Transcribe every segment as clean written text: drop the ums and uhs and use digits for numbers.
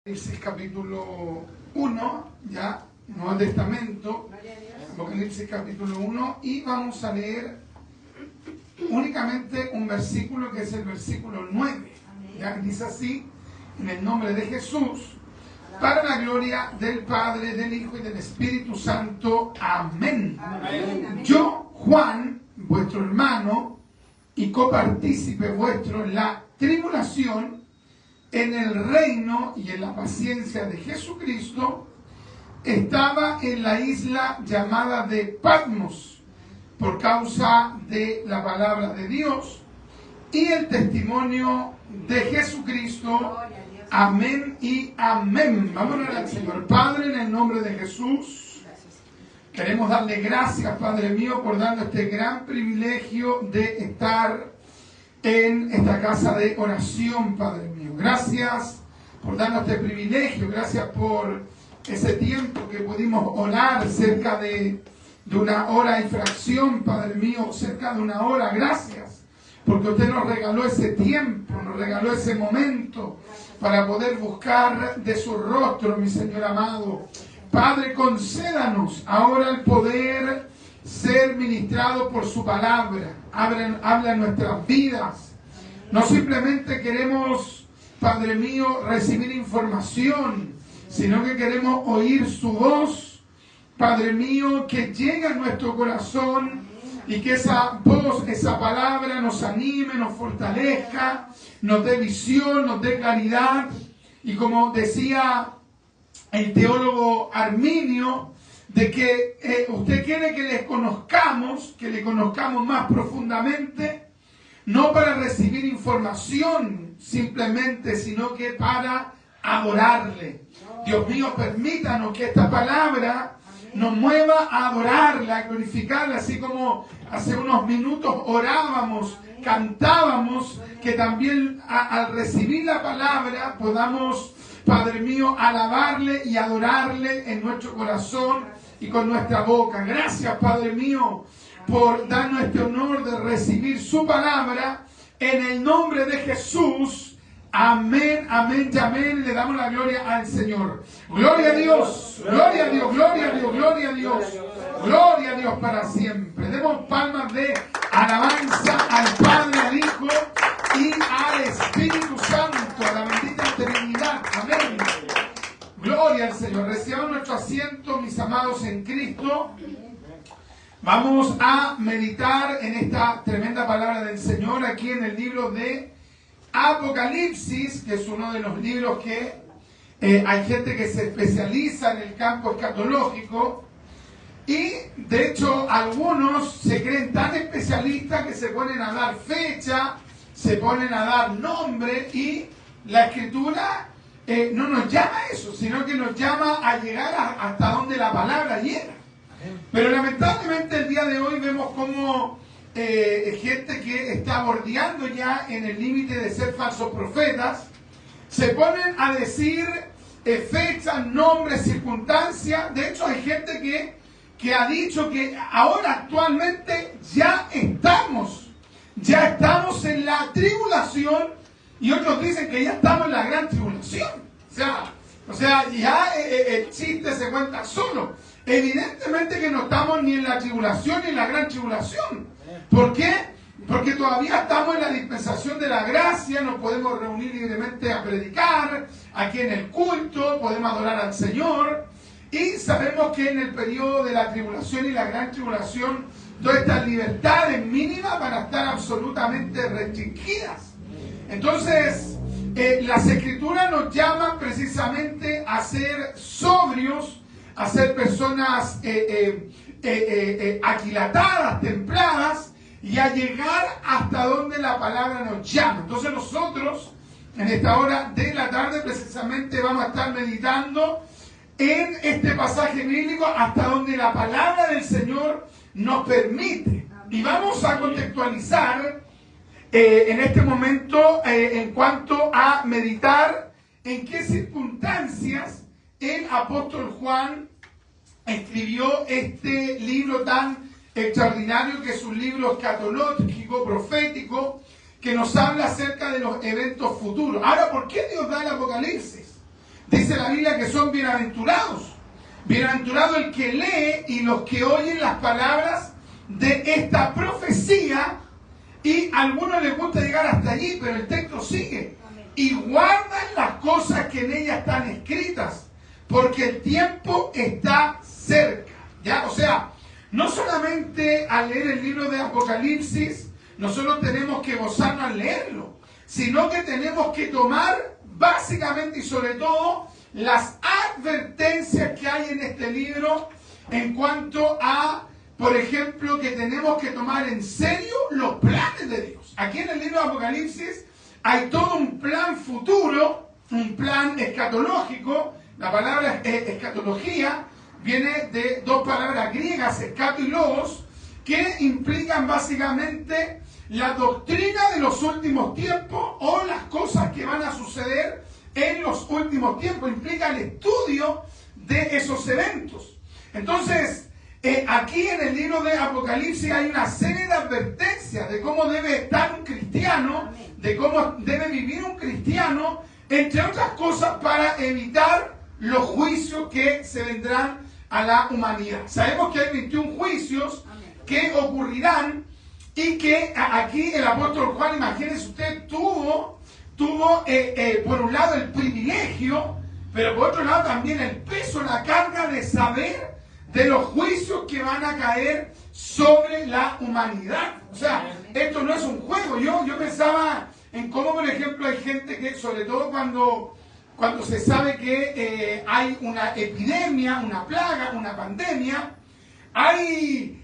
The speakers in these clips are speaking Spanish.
Apocalipsis capítulo 1, ya, Nuevo Testamento, Apocalipsis capítulo 1, y vamos a leer únicamente un versículo que es el versículo 9, ya, dice así: en el nombre de Jesús, para la gloria del Padre, del Hijo y del Espíritu Santo. Amén. Amén. Yo, Juan, vuestro hermano y copartícipe vuestro en la tribulación, en el reino y en la paciencia de Jesucristo, estaba en la isla llamada de Patmos por causa de la palabra de Dios y el testimonio de Jesucristo. Amén y amén. Vamos a orar al Señor. Padre, en el nombre de Jesús, queremos darle gracias, Padre mío, por darnos este gran privilegio de estar en esta casa de oración, Padre mío. Gracias por darnos este privilegio, gracias por ese tiempo que pudimos orar cerca de una hora y fracción, Padre mío, cerca de una hora. Gracias porque usted nos regaló ese tiempo, nos regaló ese momento para poder buscar de su rostro, mi Señor amado. Padre, concédanos ahora el poder ser ministrado por su palabra. Habla en nuestras vidas. No simplemente queremos, Padre mío, recibir información, sino que queremos oír su voz, Padre mío, que llegue a nuestro corazón y que esa voz, esa palabra nos anime, nos fortalezca, nos dé visión, nos dé claridad. Y como decía el teólogo Arminio, de que usted quiere que le conozcamos más profundamente, no para recibir información simplemente, sino que para adorarle. Dios mío, permítanos que esta palabra nos mueva a adorarla, a glorificarla, así como hace unos minutos orábamos, cantábamos, que también al recibir la palabra podamos, Padre mío, alabarle y adorarle en nuestro corazón y con nuestra boca. Gracias, Padre mío, por darnos este honor de recibir su palabra en el nombre de Jesús. Amén, amén y amén. Le damos la gloria al Señor. Gloria a Dios, gloria a Dios, gloria a Dios, gloria a Dios, gloria a Dios para siempre. Demos palmas de alabanza al Padre, al Hijo y al Espíritu Santo, a la bendita Trinidad. Amén. Gloria al Señor. Recibamos nuestro asiento, mis amados en Cristo. Vamos a meditar en esta tremenda palabra del Señor aquí en el libro de Apocalipsis, que es uno de los libros que hay gente que se especializa en el campo escatológico, y de hecho algunos se creen tan especialistas que se ponen a dar fecha, se ponen a dar nombre, y la Escritura no nos llama a eso, sino que nos llama a llegar hasta donde la palabra llega. Pero lamentablemente el día de hoy vemos como gente que está bordeando ya en el límite de ser falsos profetas, se ponen a decir fechas, nombres, circunstancias. De hecho hay gente que ha dicho que ahora actualmente ya estamos en la tribulación, y otros dicen que ya estamos en la gran tribulación. O sea, ya el chiste se cuenta solo. Evidentemente que no estamos ni en la tribulación ni en la gran tribulación. ¿Por qué? Porque todavía estamos en la dispensación de la gracia, nos podemos reunir libremente a predicar, aquí en el culto, podemos adorar al Señor, y sabemos que en el periodo de la tribulación y la gran tribulación, todas estas libertades mínimas van a estar absolutamente restringidas. Entonces, las Escrituras nos llaman precisamente a ser sobrios, a ser personas aquilatadas, templadas, y a llegar hasta donde la palabra nos llama. Entonces nosotros, en esta hora de la tarde, precisamente vamos a estar meditando en este pasaje bíblico hasta donde la palabra del Señor nos permite. Y vamos a contextualizar en este momento en cuanto a meditar en qué circunstancias el apóstol Juan escribió este libro tan extraordinario, que es un libro escatológico, profético, que nos habla acerca de los eventos futuros. Ahora, ¿por qué Dios da el Apocalipsis? Dice la Biblia que son bienaventurados. Bienaventurado el que lee y los que oyen las palabras de esta profecía. Y a algunos les gusta llegar hasta allí, pero el texto sigue. Y guardan las cosas que en ella están escritas, porque el tiempo está cerca. ¿Ya? O sea, no solamente al leer el libro de Apocalipsis, nosotros tenemos que gozarnos al leerlo, sino que tenemos que tomar básicamente y sobre todo las advertencias que hay en este libro en cuanto a, por ejemplo, que tenemos que tomar en serio los planes de Dios. Aquí en el libro de Apocalipsis hay todo un plan futuro, un plan escatológico. La palabra escatología viene de dos palabras griegas, escato y logos, que implican básicamente la doctrina de los últimos tiempos o las cosas que van a suceder en los últimos tiempos. Implica el estudio de esos eventos. Entonces, aquí en el libro de Apocalipsis hay una serie de advertencias de cómo debe estar un cristiano, de cómo debe vivir un cristiano, entre otras cosas para evitar los juicios que se vendrán a la humanidad. Sabemos que hay 21 juicios que ocurrirán y que aquí el apóstol Juan, imagínense usted, tuvo por un lado el privilegio, pero por otro lado también el peso, la carga de saber de los juicios que van a caer sobre la humanidad. O sea, esto no es un juego. Yo pensaba en cómo, por ejemplo, hay gente que, sobre todo cuando se sabe que hay una epidemia, una plaga, una pandemia, hay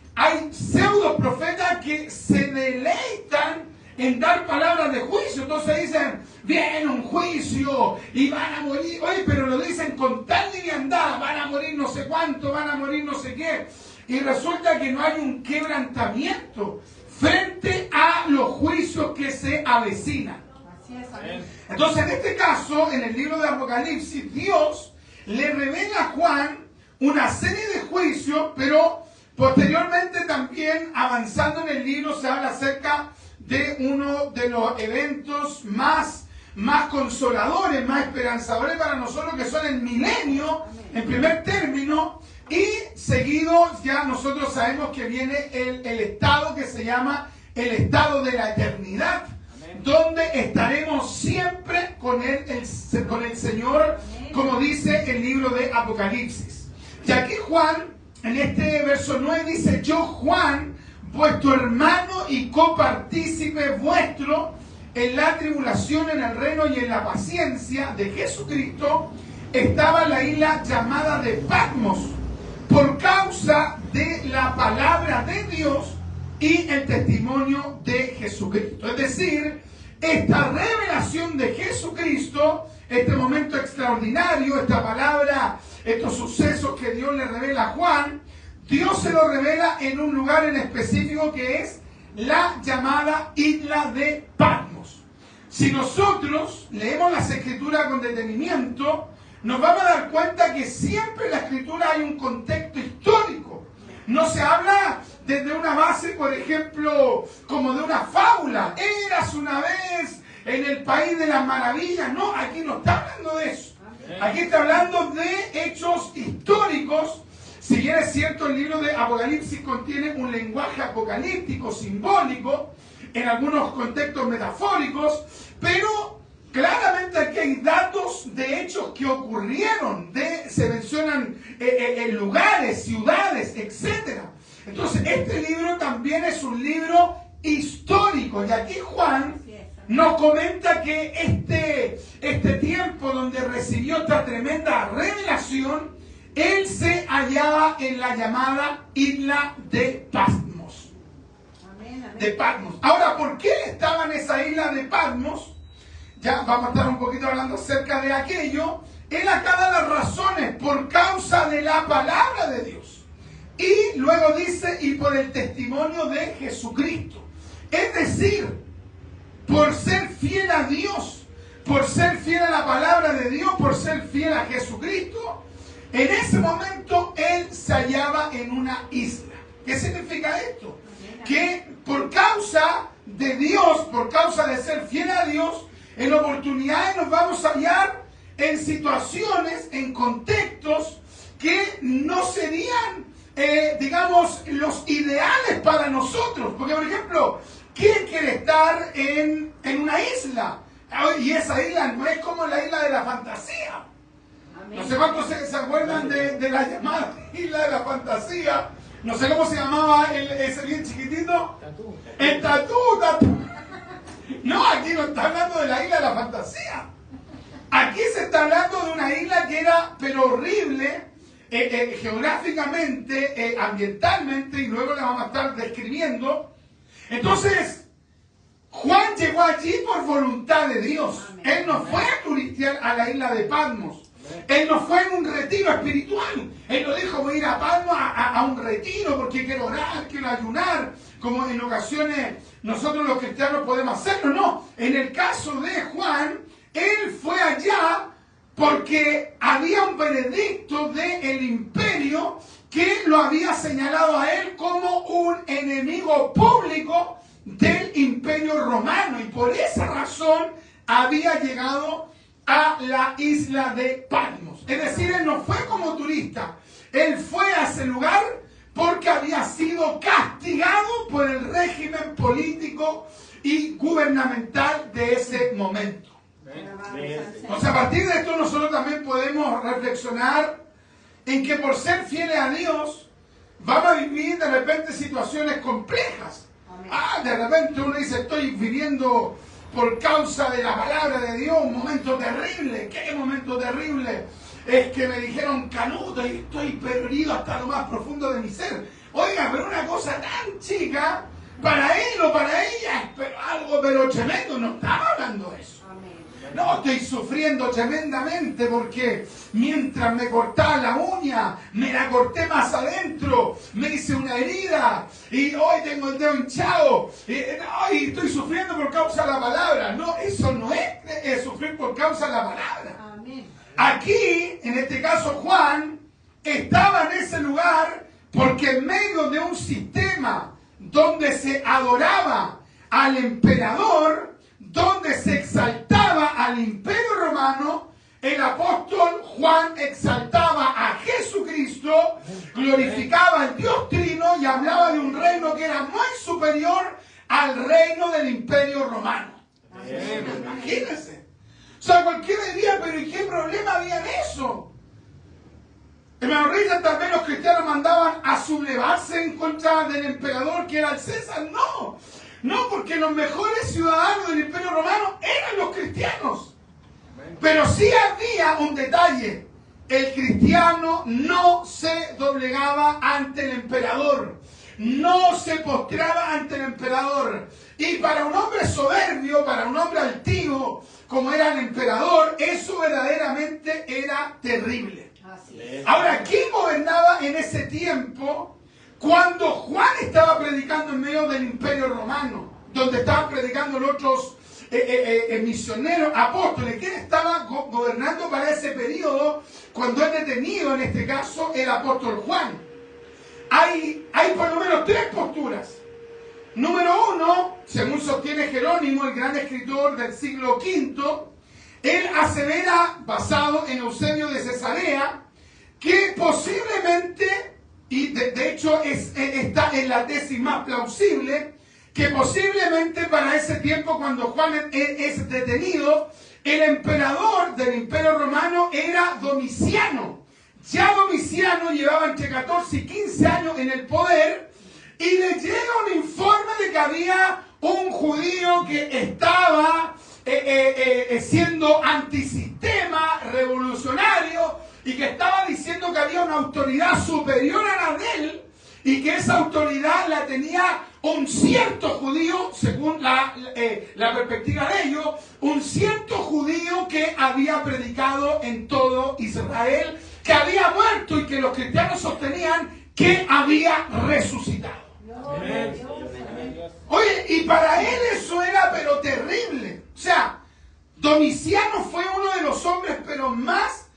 pseudo profetas que se deleitan en dar palabras de juicio. Entonces dicen, viene un juicio y van a morir. Oye, pero lo dicen con tal liviandad, van a morir no sé cuánto, van a morir no sé qué. Y resulta que no hay un quebrantamiento frente a los juicios que se avecinan. Entonces, en este caso, en el libro de Apocalipsis, Dios le revela a Juan una serie de juicios, pero posteriormente también, avanzando en el libro, se habla acerca de uno de los eventos más consoladores, más esperanzadores para nosotros, que son el milenio, en primer término, y seguido ya nosotros sabemos que viene el estado que se llama el estado de la eternidad, donde estaremos siempre con el Señor, como dice el libro de Apocalipsis. Y aquí Juan, en este verso 9, dice: yo, Juan, vuestro hermano y copartícipe vuestro en la tribulación, en el reino y en la paciencia de Jesucristo, estaba en la isla llamada de Patmos, por causa de la palabra de Dios y el testimonio de Jesucristo. Es decir, esta revelación de Jesucristo, este momento extraordinario, esta palabra, estos sucesos que Dios le revela a Juan, Dios se lo revela en un lugar en específico que es la llamada isla de Patmos. Si nosotros leemos las Escrituras con detenimiento, nos vamos a dar cuenta que siempre en la Escritura hay un contexto histórico. No se habla desde una base, por ejemplo, como de una fábula. Eras una vez en el país de las maravillas. No, aquí no está hablando de eso. Aquí está hablando de hechos históricos. Si bien es cierto, el libro de Apocalipsis contiene un lenguaje apocalíptico, simbólico, en algunos contextos metafóricos, pero claramente aquí hay datos de hechos que ocurrieron, se mencionan lugares, ciudades, etc. Entonces, este libro también es un libro histórico, y aquí Juan nos comenta que este tiempo donde recibió esta tremenda revelación, él se hallaba en la llamada isla de Patmos. De Patmos. Ahora, ¿por qué él estaba en esa isla de Patmos? Ya vamos a estar un poquito hablando acerca de aquello. Él acá da las razones: por causa de la palabra de Dios. Y luego dice: y por el testimonio de Jesucristo. Es decir, por ser fiel a Dios, por ser fiel a la palabra de Dios, por ser fiel a Jesucristo, en ese momento él se hallaba en una isla. ¿Qué significa esto? Que por causa de Dios, por causa de ser fiel a Dios, en oportunidades nos vamos a hallar en situaciones, en contextos que no serían, digamos, los ideales para nosotros. Porque, por ejemplo, ¿quién quiere estar en una isla? Y esa isla no es como la isla de la fantasía. No sé cuántos se acuerdan de la llamada isla de la fantasía. No sé cómo se llamaba ese bien chiquitito. El Tatú. No, aquí no está hablando de la isla de la fantasía. Aquí se está hablando de una isla que era, pero horrible, geográficamente, ambientalmente, y luego la vamos a estar describiendo. Entonces, Juan llegó allí por voluntad de Dios. Él no fue a turistear a la isla de Patmos. Él no fue en un retiro espiritual. Él no dijo, voy a ir a Patmos a un retiro porque quiero orar, quiero ayunar, como en ocasiones nosotros los cristianos podemos hacerlo. No, en el caso de Juan, él fue allá porque había un veredicto del imperio que lo había señalado a él como un enemigo público del imperio romano, y por esa razón había llegado a la isla de Patmos. Es decir, él no fue como turista, él fue a ese lugar porque había sido castigado por el régimen político y gubernamental de ese momento. O sea, a partir de esto nosotros también podemos reflexionar en que por ser fieles a Dios vamos a vivir de repente situaciones complejas. De repente uno dice, estoy viviendo por causa de la palabra de Dios un momento terrible. ¿Qué momento terrible? Es que me dijeron canuto y estoy herido hasta lo más profundo de mi ser. Oiga, pero una cosa tan chica, para él o para ella, pero algo pero tremendo. No estamos hablando de eso. No, estoy sufriendo tremendamente porque mientras me cortaba la uña, me la corté más adentro, me hice una herida y hoy tengo el dedo hinchado y estoy sufriendo por causa de la palabra. No, eso no es sufrir por causa de la palabra. Amén. Aquí, en este caso Juan, estaba en ese lugar porque en medio de un sistema donde se adoraba al emperador, donde se exaltaba al imperio romano, el apóstol Juan exaltaba a Jesucristo, glorificaba al Dios Trino y hablaba de un reino que era muy superior al reino del imperio romano. Imagínense. O sea, cualquiera diría, pero ¿y qué problema había en eso? Hermano Richard, tal vez los cristianos mandaban a sublevarse en contra del emperador que era el César. No. No, porque los mejores ciudadanos del Imperio Romano eran los cristianos. Pero sí había un detalle. El cristiano no se doblegaba ante el emperador. No se postraba ante el emperador. Y para un hombre soberbio, para un hombre altivo, como era el emperador, eso verdaderamente era terrible. Ahora, ¿quién gobernaba en ese tiempo? Cuando Juan estaba predicando en medio del imperio romano, donde estaban predicando los otros misioneros, apóstoles, ¿quién estaba gobernando para ese periodo? Cuando es detenido, en este caso, el apóstol Juan. Hay por lo menos tres posturas. Número uno, según sostiene Jerónimo, el gran escritor del siglo V, él asevera, basado en Eusebio de Cesarea, que posiblemente, y de hecho está en la tesis más plausible, que posiblemente para ese tiempo, cuando Juan es detenido, el emperador del Imperio Romano era Domiciano. Ya Domiciano llevaba entre 14 y 15 años en el poder, y le llega un informe de que había un judío que estaba siendo antisistema, revolucionario, y que estaba diciendo que había una autoridad superior a la de él, y que esa autoridad la tenía un cierto judío, según la perspectiva de ellos, un cierto judío que había predicado en todo Israel, que había muerto y que los cristianos sostenían que había resucitado. Oye, y para él eso era pero terrible. O sea, Domiciano fue uno de los hombres pero más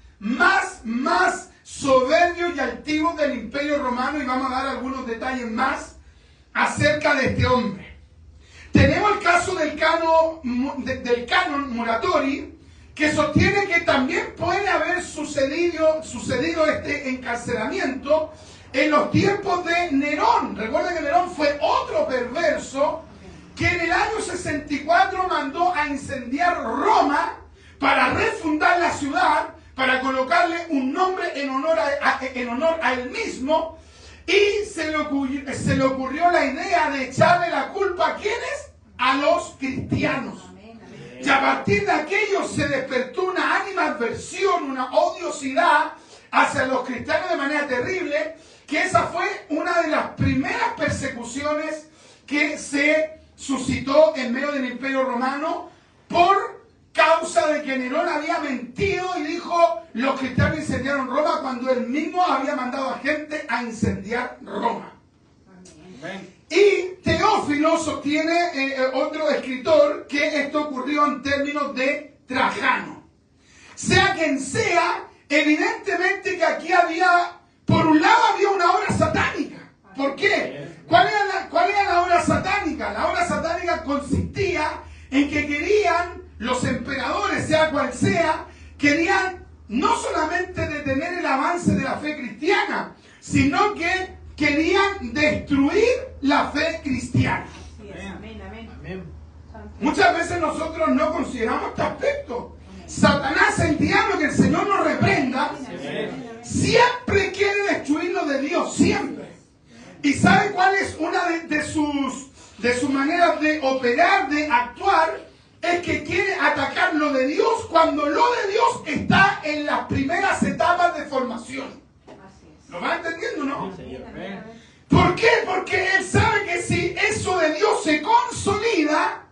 soberbios y altivos del Imperio Romano, y vamos a dar algunos detalles más acerca de este hombre. Tenemos el caso del canon Muratori, que sostiene que también puede haber sucedido este encarcelamiento en los tiempos de Nerón. Recuerden que Nerón fue otro perverso que en el año 64 mandó a incendiar Roma para refundar la ciudad, para colocarle un nombre en honor a él mismo, y se le ocurrió la idea de echarle la culpa ¿a quiénes? A los cristianos. Y a partir de aquello se despertó una animadversión, una odiosidad hacia los cristianos de manera terrible, que esa fue una de las primeras persecuciones que se suscitó en medio del Imperio Romano por causa de que Nerón había mentido y dijo los cristianos incendiaron Roma cuando él mismo había mandado a gente a incendiar Roma. Amén. Y Teófilo sostiene, otro escritor, que esto ocurrió en términos de Trajano. Sea quien sea, evidentemente que aquí por un lado había una obra satánica. ¿Por qué? ¿Cuál era la obra satánica? La obra satánica consistía en que querían, los emperadores, sea cual sea, querían no solamente detener el avance de la fe cristiana, sino que querían destruir la fe cristiana. Amén, amén. Amén. Muchas veces nosotros no consideramos este aspecto. Satanás, el diablo, que el Señor nos reprenda, siempre quiere destruir lo de Dios, siempre. ¿Y sabe cuál es una de sus maneras de operar, de actuar? Es que quiere atacar lo de Dios cuando lo de Dios está en las primeras etapas de formación. ¿Lo van entendiendo, no? ¿Por qué? Porque él sabe que si eso de Dios se consolida,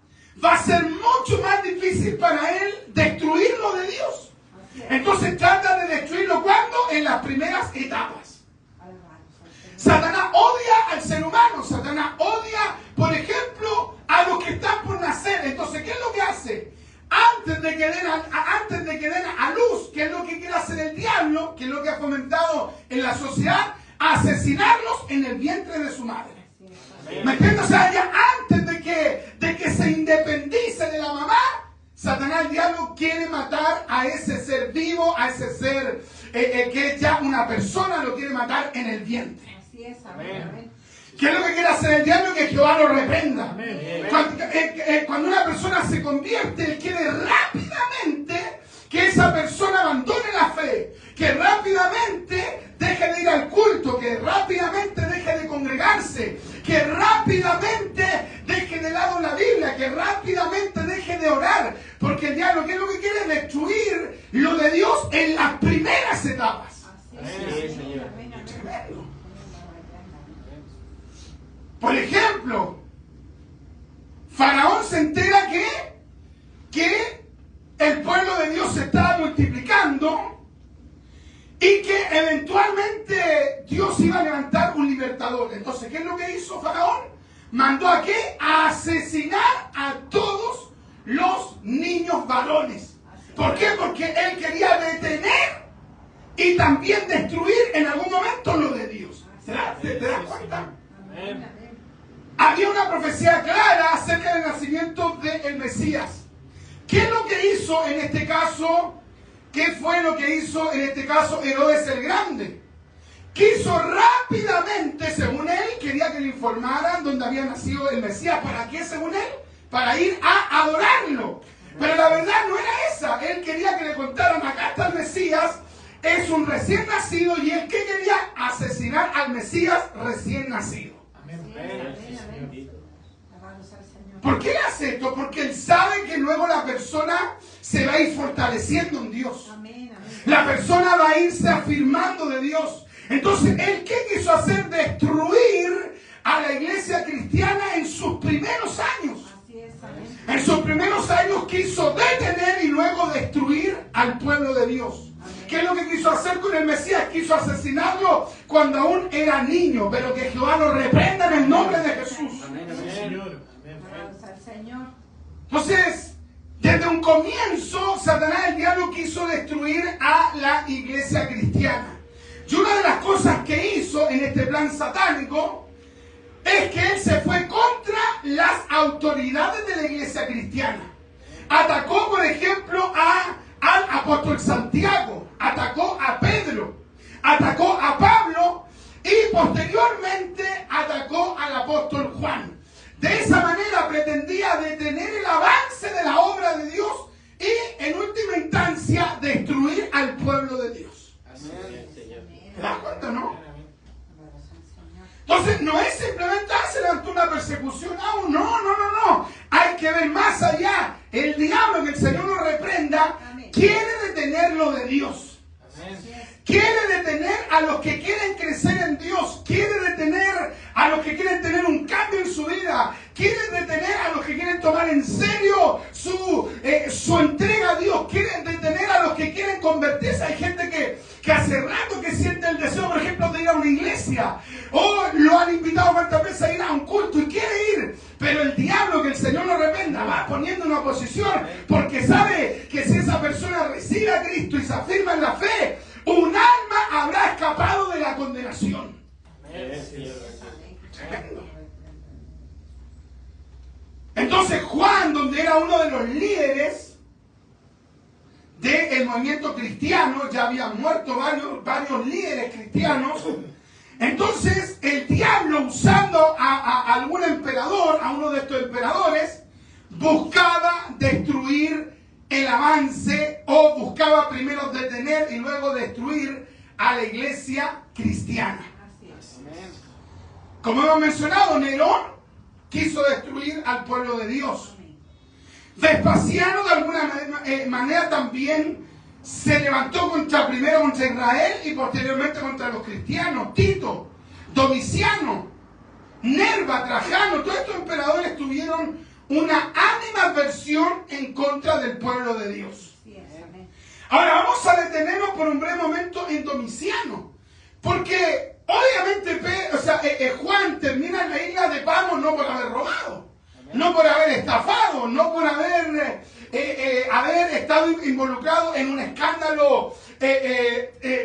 va a ser mucho más difícil para él destruir lo de Dios. Entonces trata de destruirlo ¿cuándo? En las primeras etapas. Satanás odia al ser humano. Satanás odia, por ejemplo, a los que están por nacer. Entonces, ¿qué es lo que hace? Antes de que den a luz, ¿qué es lo que quiere hacer el diablo? ¿Qué es lo que ha fomentado en la sociedad? Asesinarlos en el vientre de su madre. ¿Me entiendes? O sea, ya antes de que se independice de la mamá, Satanás, el diablo, quiere matar a ese ser vivo, a ese ser que es ya una persona, lo quiere matar en el vientre. Así es, amén. ¿Qué es lo que quiere hacer el diablo? Que Jehová lo reprenda. Cuando una persona se convierte, él quiere rápidamente que esa persona abandone la fe, que rápidamente deje de ir al culto, que rápidamente deje de congregarse, que rápidamente deje de lado la Biblia, que rápidamente deje de orar, porque el diablo, ¿qué es lo que quiere? Destruir lo de Dios en las primeras etapas. Así es, Señor. Tremendo. Por ejemplo, Faraón se entera que el pueblo de Dios se estaba multiplicando y que eventualmente Dios iba a levantar un libertador. Entonces, ¿qué es lo que hizo Faraón? Mandó a ¿qué? A asesinar a todos los niños varones. ¿Por qué? Porque él quería detener y también destruir en algún momento lo de Dios. ¿Te das cuenta? Amén. Había una profecía clara acerca del nacimiento del Mesías. ¿Qué es lo que hizo en este caso? ¿Qué fue lo que hizo en este caso Herodes el Grande? Quiso rápidamente, según él, quería que le informaran dónde había nacido el Mesías. ¿Para qué, según él? Para ir a adorarlo. Pero la verdad no era esa. Él quería que le contaran, acá está el Mesías, es un recién nacido, y él ¿qué quería? Asesinar al Mesías recién nacido. ¿Por qué hace esto? Porque él sabe que luego la persona se va a ir fortaleciendo en Dios. La persona va a irse afirmando de Dios. Entonces, ¿él qué quiso hacer? Destruir a la iglesia cristiana en sus primeros años. En sus primeros años quiso detener y luego destruir al pueblo de Dios. ¿Qué es lo que quiso hacer con el Mesías? Quiso asesinarlo cuando aún era niño, pero que Jehová lo reprenda en el nombre de Jesús. Entonces, desde un comienzo, Satanás, el diablo, quiso destruir a la iglesia cristiana. Y una de las cosas que hizo en este plan satánico es que él se fue contra las autoridades de la iglesia cristiana. Atacó, por ejemplo, a apóstol Santiago, atacó a Pedro, atacó a Pablo y posteriormente atacó al apóstol Juan. De esa manera pretendía detener el avance de la obra de Dios y en última instancia destruir al pueblo de Dios. ¿Te das cuenta, no? Entonces no es simplemente se levantó una persecución aún, no. Hay que ver más allá. El diablo, que el Señor lo reprenda, quiere detenerlo de Dios. Quiere detener a los que quieren crecer en Dios. Quiere detener a los que quieren tener un cambio en su vida. Quiere detener a los que quieren tomar en serio su entrega a Dios. Quiere detener a los que quieren convertirse. Hay gente que hace rato que siente el deseo, por ejemplo, de ir a una iglesia. O lo han invitado cuantas veces a ir a un culto y quiere ir. Pero el diablo, que el Señor lo reprenda, va poniendo una oposición. Porque sabe que si esa persona recibe a Cristo y se afirma en la fe, un alma habrá escapado de la condenación. Entonces Juan, donde era uno de los líderes del movimiento cristiano, ya habían muerto varios líderes cristianos. Entonces el diablo, usando a algún emperador, a uno de estos emperadores, buscaba destruir el avance, o buscaba primero detener y luego destruir a la iglesia cristiana. Como hemos mencionado, Nerón quiso destruir al pueblo de Dios. Vespasiano de alguna manera también se levantó primero contra Israel y posteriormente contra los cristianos. Tito, Domiciano, Nerva, Trajano, todos estos emperadores tuvieron una animadversión en contra del pueblo de Dios. Ahora vamos a detenernos por un breve momento en Domiciano, porque obviamente Juan termina en la isla de Patmos no por haber robado, no por haber estafado, no por haber estado involucrado en un escándalo,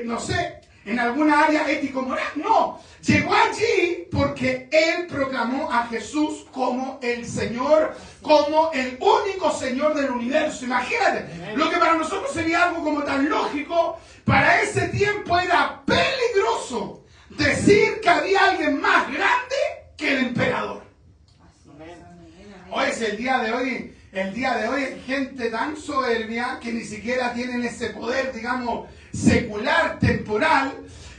no sé, en alguna área ético-moral. No, llegó allí porque él proclamó a Jesús como el Señor, como el único Señor del universo. Imagínate, lo que para nosotros sería algo como tan lógico, para ese tiempo era peligroso decir que había alguien más grande que el emperador. Hoy es el día de hoy hay gente tan soberbia que ni siquiera tienen ese poder, digamos, secular, temporal,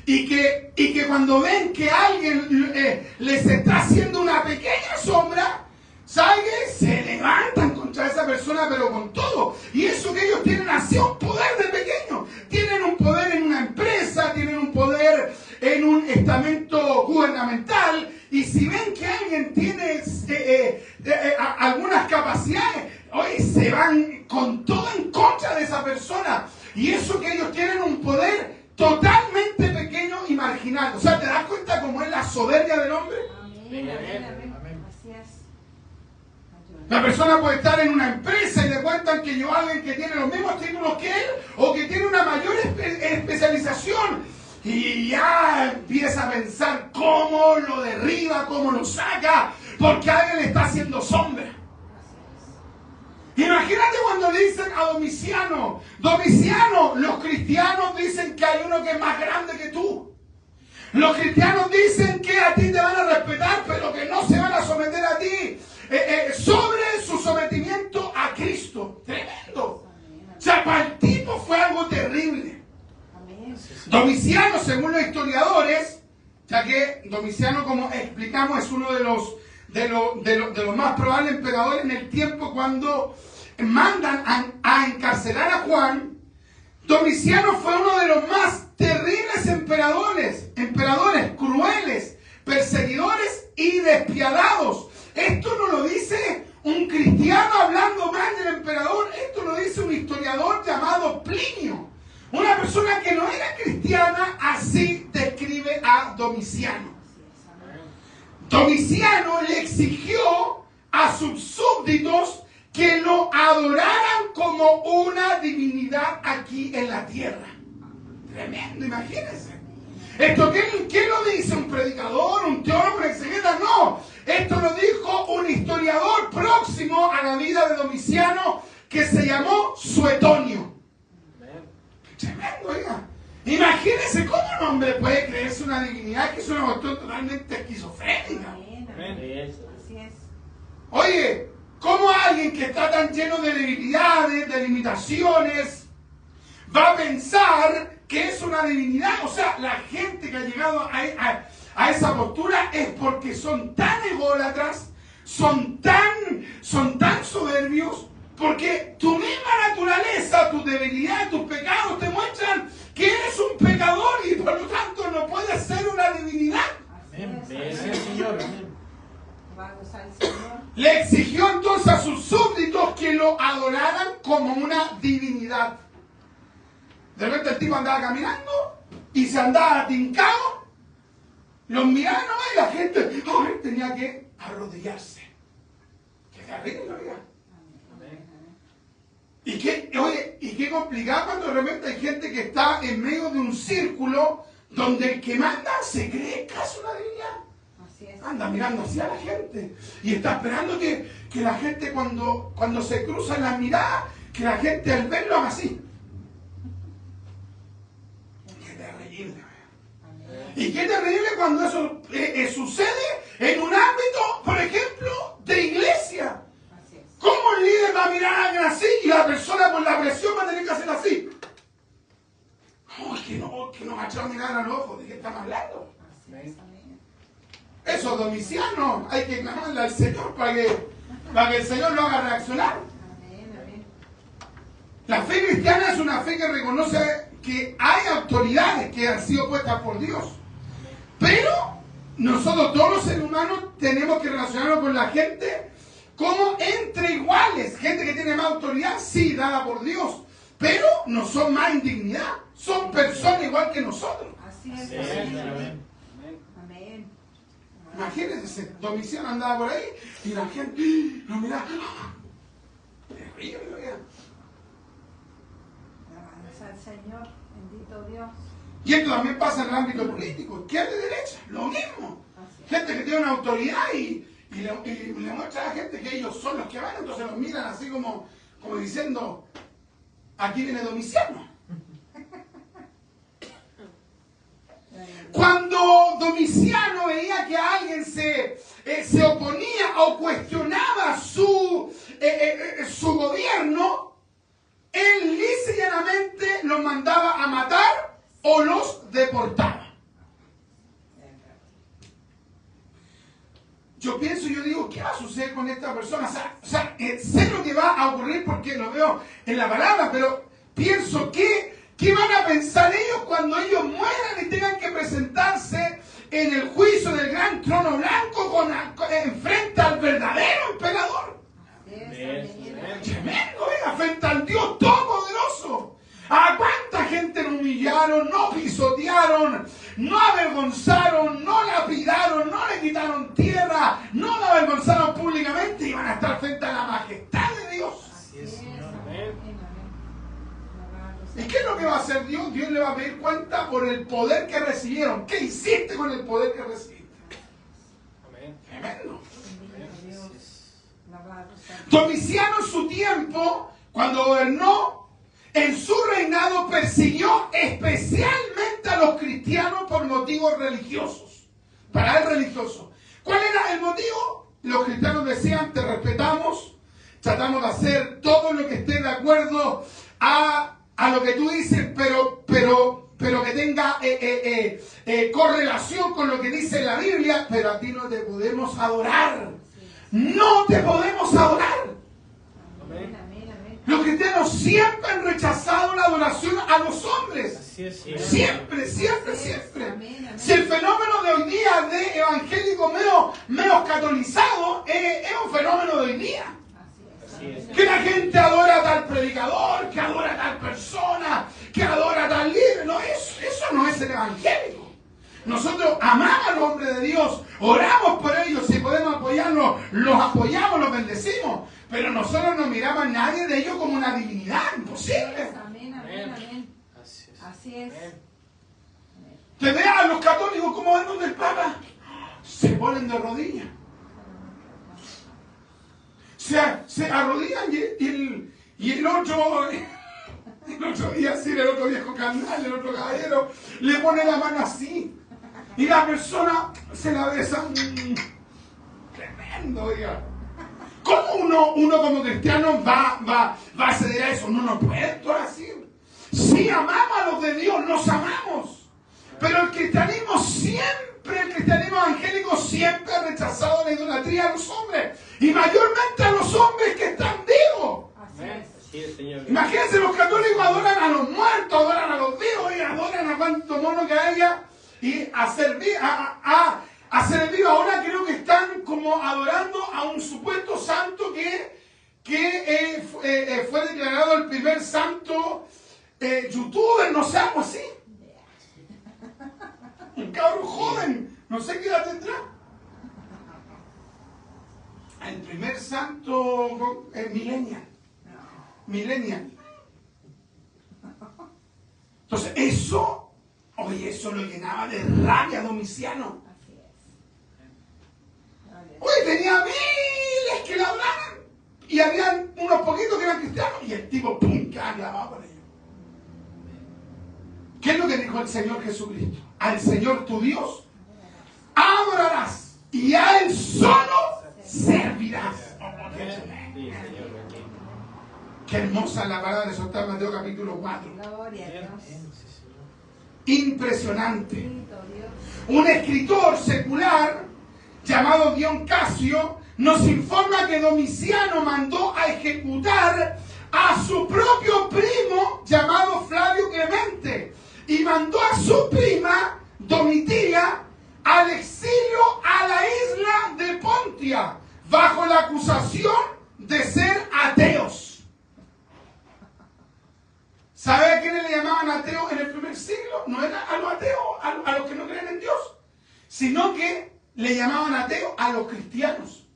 y que cuando ven que alguien les está haciendo una pequeña sombra, ¿sabe qué? Se levantan contra esa persona, pero con todo. Y eso que ellos tienen así un poder de pequeño. Tienen un poder en una empresa, tienen un poder en un estamento gubernamental, y si ven que alguien tiene algunas capacidades, hoy se van con todo en contra de esa persona. Y eso que ellos tienen un poder totalmente pequeño y marginal. O sea, ¿te das cuenta cómo es la soberbia del hombre? Amén. Así es. La persona puede estar en una empresa y le cuentan que yo alguien que tiene los mismos títulos que él o que tiene una mayor especialización, y ya empieza a pensar cómo lo derriba, cómo lo saca, porque alguien le está haciendo sombra. Imagínate cuando le dicen a Domiciano, los cristianos dicen que hay uno que es más grande que tú. Los cristianos dicen que a ti te van a respetar, pero que no se van a someter a ti sobre su sometimiento a Cristo. Tremendo. O sea, para el tipo fue algo terrible. Domiciano, según los historiadores, ya que Domiciano, como explicamos, es uno de los más probables emperadores en el tiempo cuando mandan a encarcelar a Juan. Domiciano fue uno de los más terribles emperadores crueles, perseguidores y despiadados. Esto no lo dice un cristiano hablando mal del emperador, esto lo dice un historiador llamado Plinio. Una persona que no era cristiana, así describe a Domiciano. Domiciano le exigió a sus súbditos que lo adoraran como una divinidad aquí en la tierra. Tremendo, imagínense. Esto, ¿quién lo dice? ¿Un predicador? ¿Un teólogo? ¿Un exegeta? No. Esto lo dijo un historiador próximo a la vida de Domiciano que se llamó Suetonio. Imagínense cómo un hombre puede creerse una divinidad, que es una cuestión totalmente esquizofrénica. Así es. Oye, ¿cómo alguien que está tan lleno de debilidades, de limitaciones, va a pensar que es una divinidad? O sea, la gente que ha llegado a esa postura es porque son tan ególatras, son tan soberbios, porque tu misma naturaleza, tus debilidades, tus pecados te muestran que eres un pecador y por lo tanto no puedes ser una divinidad. Le exigió entonces a sus súbditos que lo adoraran como una divinidad. De repente el tipo andaba caminando y se andaba tincado. Los miraban y la gente tenía que arrodillarse. Qué terrible, oiga. Y qué complicado cuando de repente hay gente que está en medio de un círculo donde el que manda se cree casi una divinidad. Anda mirando hacia la gente y está esperando que la gente cuando se cruzan las miradas, que la gente al verlo haga así. Qué terrible. Y qué terrible cuando eso sucede en un ámbito, por ejemplo, de iglesia. ¿Cómo el líder va a mirar a alguien así y la persona por la presión va a tener que hacer así? Que no me ha echado mirar a los ojos. ¿De qué estamos hablando? Eso, Domiciano, hay que clamarle al Señor para que el Señor lo haga reaccionar. La fe cristiana es una fe que reconoce que hay autoridades que han sido puestas por Dios. Pero nosotros, todos los seres humanos, tenemos que relacionarnos con la gente como entre iguales. Gente que tiene más autoridad, sí, dada por Dios, pero no son más en dignidad. Son personas igual que nosotros. Así es. Amén. Imagínense, Domiciano andaba por ahí y la gente lo miraba. Terrible, ¿verdad? Alabanza al Señor, bendito Dios. Y esto también pasa en el ámbito político, izquierda y derecha, lo mismo. Gente que tiene una autoridad y le muestra a la gente que ellos son los que van, entonces los miran así como diciendo, aquí viene Domiciano. Cuando Domiciano veía que alguien se oponía o cuestionaba su gobierno, él lisa y llanamente los mandaba a matar o los deportaba. Yo pienso, yo digo, ¿qué va a suceder con esta persona? O sea, sé lo que va a ocurrir porque lo veo en la palabra, pero pienso ¿qué van a pensar ellos cuando ellos mueran y tengan que presentarse en el juicio del gran trono blanco frente al verdadero emperador? Tremendo, frente al Dios Todopoderoso. ¿A cuánta gente lo humillaron, no pisotearon, no avergonzaron, no lapidaron, no le quitaron tierra, no lo avergonzaron públicamente y van a estar frente a la majestad de Dios? Así es, Señor. Amén. ¿Y qué es lo que va a hacer Dios? Dios le va a pedir cuenta por el poder que recibieron. ¿Qué hiciste con el poder que recibiste? Amén. Tremendo. Domiciano en su tiempo, cuando gobernó, en su reinado persiguió especialmente a los cristianos por motivos religiosos. Para él religioso. ¿Cuál era el motivo? Los cristianos decían, te respetamos, tratamos de hacer todo lo que esté de acuerdo a lo que tú dices, pero que tenga correlación con lo que dice la Biblia, pero a ti no te podemos adorar. No te podemos adorar. Amén. Los cristianos siempre han rechazado la adoración a los hombres. Siempre. Si el fenómeno de hoy día de evangélico medio catolizado es un fenómeno de hoy día. Que la gente adora a tal predicador, que adora a tal persona, que adora a tal líder. No, eso no es el evangélico. Nosotros amamos a los hombres de Dios, oramos por ellos, si podemos apoyarlos, los apoyamos, los bendecimos. Pero nosotros no miramos a nadie de ellos como una divinidad, imposible. Amén. Así es. Te vean a los católicos como van donde el Papa, se ponen de rodillas. Se arrodillan y el otro El otro día sí, el otro viejo carnal, el otro caballero, le pone la mano así. Y la persona se la besa. Tremendo, oiga. ¿Cómo uno como cristiano va a ceder a eso? Uno no puede actuar así. Si amamos a los de Dios, nos amamos. Pero el cristianismo evangélico siempre ha rechazado la idolatría a los hombres. Y mayormente a los hombres que están vivos. Imagínense, los católicos adoran a los muertos, adoran a los vivos y adoran a cuanto mono que haya y a servir ahora creo que están como adorando a un supuesto santo que fue declarado el primer santo youtuber, no sé, algo así. Un cabrón joven, no sé qué edad tendrá. El primer santo millennial. Entonces eso lo llenaba de rabia a Domiciano. Oye, tenía miles que la adoraban. Y habían unos poquitos que eran cristianos. Y el tipo, pum, que clavado por ellos. ¿Qué es lo que dijo el Señor Jesucristo? Al Señor tu Dios adorarás. Y a Él solo servirás. Qué hermosa la palabra de soltar Mateo capítulo 4. Impresionante. Un escritor secular llamado Dion Casio nos informa que Domiciano mandó a ejecutar a su propio primo llamado Flavio Clemente y mandó a su prima Domitila al exilio a la isla de Pontia bajo la acusación de ser ateos. ¿Sabe a quiénes le llamaban ateos en el primer siglo? No era a los ateos, a los que no creen en Dios, sino que le llamaban ateos a los cristianos.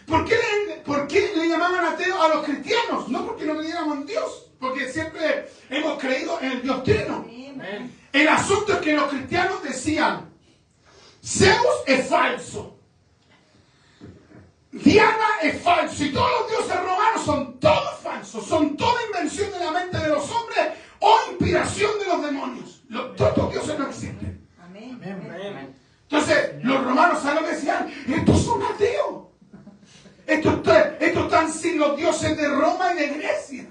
¿Por qué le llamaban ateos a los cristianos? No porque no creyéramos en Dios, porque siempre hemos creído en el Dios trino. El asunto es que los cristianos decían, Zeus es falso, Diana es falso, y todos los dioses romanos son todos falsos, son toda invención de la mente de los hombres o inspiración de los demonios. Todos los dioses no existen. Amén. Entonces, los romanos, ¿saben lo que decían? Estos son ateos. Estos están sin los dioses de Roma y de Grecia.